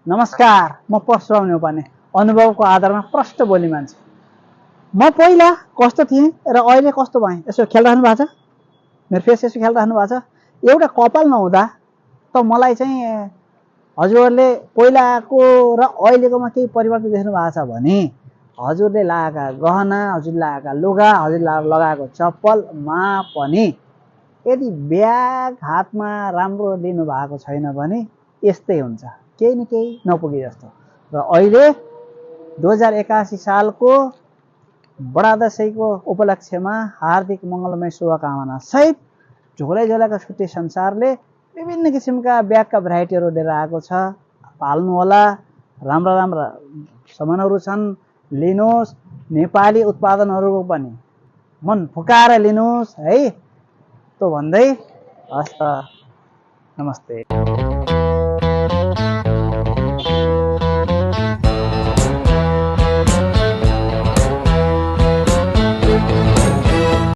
नमस्कार, म परशुराम न्यौपाने अनुभवको आधारमा प्रष्ट बोली मान्छे। म पहिला कस्तो थिएँ र अहिले कस्तो भएँ यसो ख्याल राख्नु भएको छ? मेरो फेस यसो ख्याल राख्नु भएको छ? एउटा कपाल नहुँदा त मलाई चाहिँ हजुरहरूले पहिलाको र अहिलेकोमा केही परिवर्तन देख्नु भएको छ भने हजुरले लगाएका गहना, हजुरले लगाएका लुगा, हजुरले लगाएको चप्पलमा पनि यदि ब्याग हातमा राम्रो लिनु भएको छैन भने यस्तै हुन्छ, केही न केही नपुगे जस्तो। र अहिले 2081 सालको बडा दशैंको उपलक्ष्यमा हार्दिक मङ्गलमय शुभकामना सहित झोलै झोलाका छुट्टी संसारले विभिन्न किसिमका ब्यागका भेराइटीहरू लिएर आएको छ। पाल्नु होला, राम्रा राम्रा सामानहरू छन्, लिनुहोस्। नेपाली उत्पादनहरूको पनि मन फुकाएर लिनुहोस् है। तो भन्दै हस् त, नमस्ते।